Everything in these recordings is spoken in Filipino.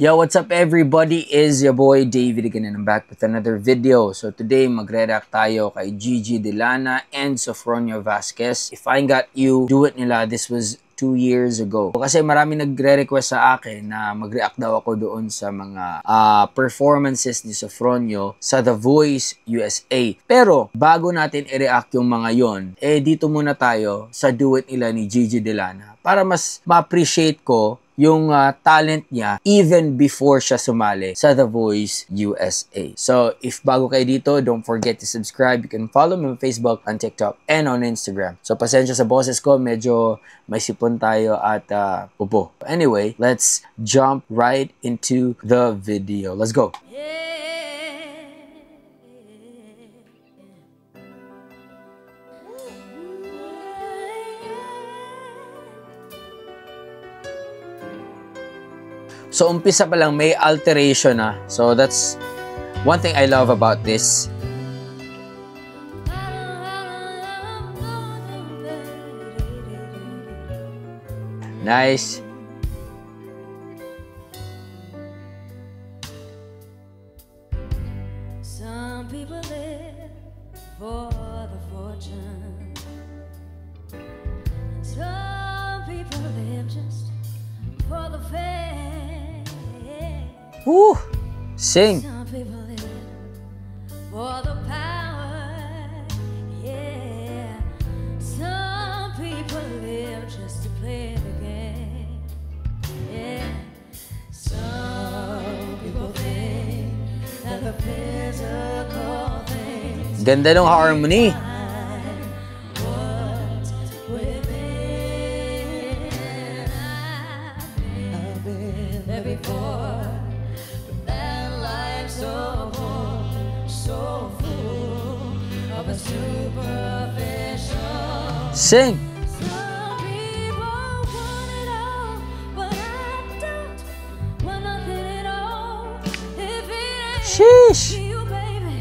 Yo, what's up everybody? Is your boy David again and I'm back with another video. So today magre-react tayo kay Gigi Delana and Sofronio Vasquez. If I Got You, Do It nila, this was 2 years ago. Kasi marami nagre-request sa akin na mag-react daw ako doon sa mga performances ni Sofronio sa The Voice USA. Pero bago natin i-react yung mga yon, dito muna tayo sa Do It nila ni Gigi Delana para mas ma-appreciate ko yung talent niya even before siya sumali sa The Voice USA. So, if bago kayo dito, don't forget to subscribe. You can follow me on Facebook, on TikTok, and on Instagram. So, pasensya sa boses ko, medyo may sipon tayo at upo. Anyway, let's jump right into the video. Let's go! So, umpisa pa lang, may alteration na. So, that's one thing I love about this. Nice. Some people live for the fortune. Some people live just for the fame. Woo! Sing! Some people live for the power, yeah. Some people live just to play the game, yeah. Some people think that the physical things Ganda ng harmony. what's within. I've been there before. Sing! Some people want it all, but I don't want nothing at all. If it ain't Sheesh! you, baby,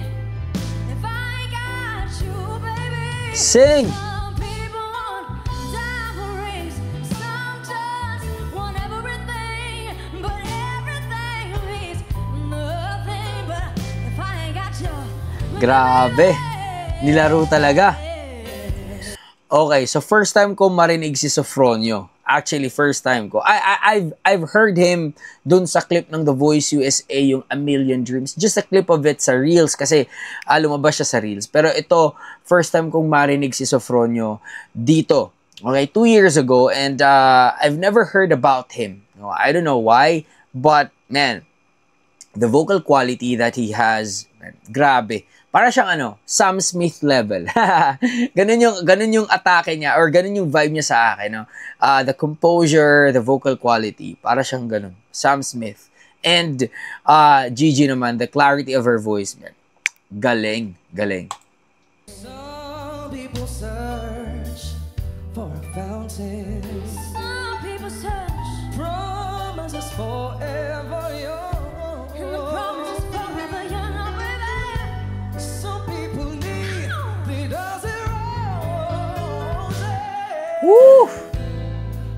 if I got you, baby. Sing! Some people want diamond rings, some just want everything, but everything means nothing. But if I ain't got you, Grabe! Nilaro talaga. Okay, so first time ko marinig si Sofronio. Actually, first time ko. I've heard him dun sa clip ng The Voice USA, yung A Million Dreams. Just a clip of it sa Reels kasi lumabas siya sa Reels. Pero ito, first time kong marinig si Sofronio dito. Okay, 2 years ago and I've never heard about him. No, I don't know why, but man, the vocal quality that he has, man, grabe. Para siyang Sam Smith level. ganun yung atake niya or ganun yung vibe niya sa akin, no? The composure, the vocal quality, para siyang ganun. Sam Smith. And Gigi naman, the clarity of her voice, man. Galing, galing. Some people search for a fountain. some people search, Promises forever young. and the promise is forever young, oh, baby. Some people need the dozen roses. Woo!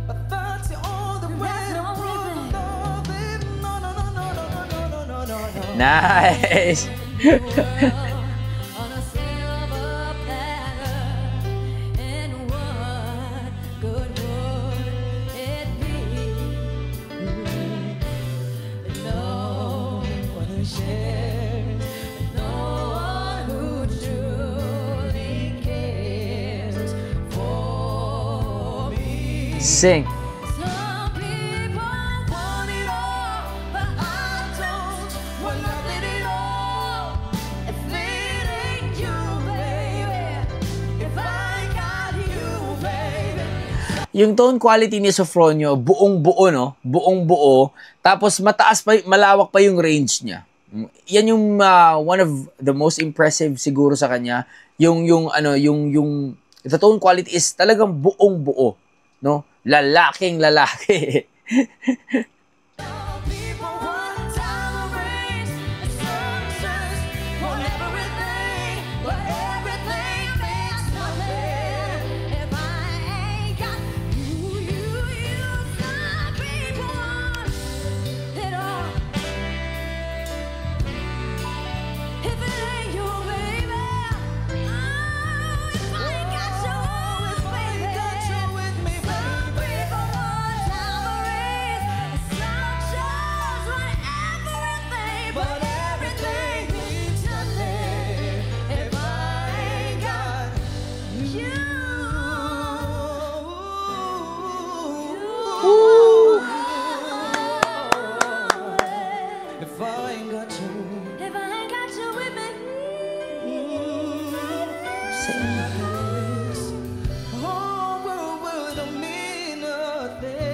But that's the only way That's the to only prove nothing. No, no, no, no, no, no, no, no, no, no. Nice! On a silver platter, and what good would it be? No one who shares, no one who truly cares for me. Sing! Some people want it all, but I don't want nothing at all. If it ain't you, baby, if I got you, baby. Yung tone quality ni Sofronio, buong-buo, no? Buong-buo. Tapos mataas pa, malawak pa yung range niya. Yan yung one of the most impressive siguro sa kanya. Yung the tone quality is talagang buong-buo, no? Lalaking lalaki. Some people want diamond rings, and some just want everything, but everything means nothing if I ain't got you. Some people want it all. Whole world don't mean nothing.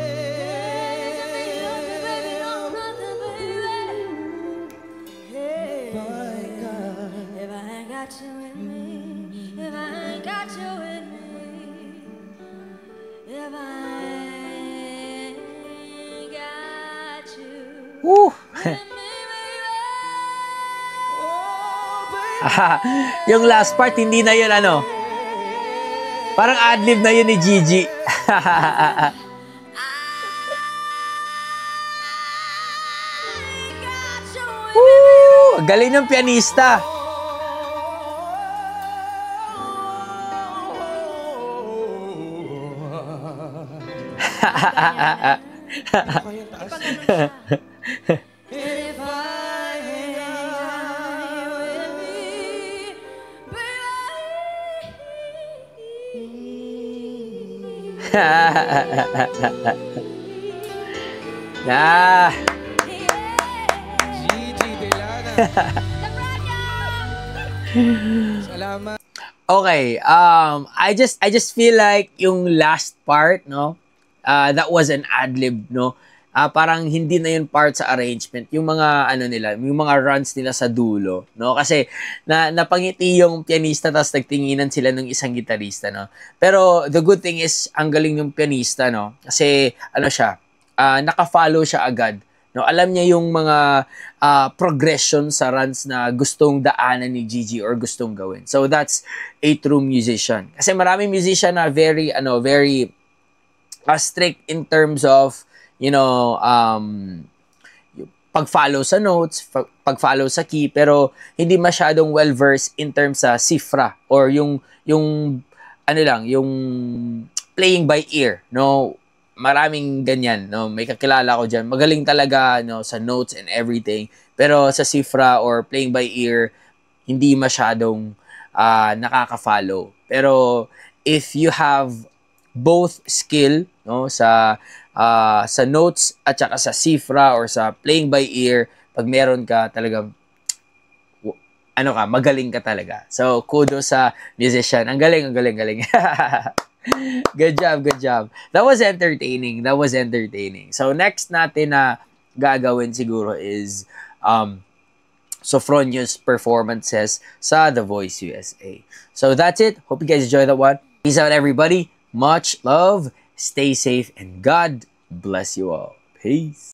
My God. If I ain't got you with me, if I ain't got you with me, if I ain't got you Woo! with me, baby. Oh, baby. Yung last part, hindi na yun ano. Parang adlib na yun ni Gigi. Got you with Woo! Galing ng pianista. If I ain't got you with me, Ah. Gigi Delana. Salamat. Okay, I just feel like yung last part, no, that was an ad-lib, no, parang hindi na yun part sa arrangement, yung mga, ano nila, yung mga runs nila sa dulo, no, kasi, napangiti yung pianista, tapos nagtinginan sila ng isang gitarista, no, pero the good thing is, ang galing yung pianista, no, kasi, ano siya, naka-follow siya agad, no, alam niya yung mga progression sa runs na gustong daanan ni Gigi or gustong gawin. So that's a true musician. Kasi maraming musician na very strict in terms of, you know, pag-follow sa notes, pag-follow sa key, pero hindi masyadong well-versed in terms sa sifra or yung ano lang, yung playing by ear, no? Maraming ganyan, no? May kakilala ko dyan. Magaling talaga, no, sa notes and everything. Pero sa sifra or playing by ear, hindi masyadong nakaka-follow. Pero if you have both skill, no, sa notes at saka sa sifra or sa playing by ear, pag meron ka talagang ano ka, magaling ka talaga. So, kudos sa musician. Ang galing, ang galing, galing. Good job, good job. That was entertaining. That was entertaining. So, next natin na gagawin siguro is Sofronio's performances sa The Voice USA. So, that's it. Hope you guys enjoyed that one. Peace out, everybody. Much love. Stay safe, and God bless you all. Peace.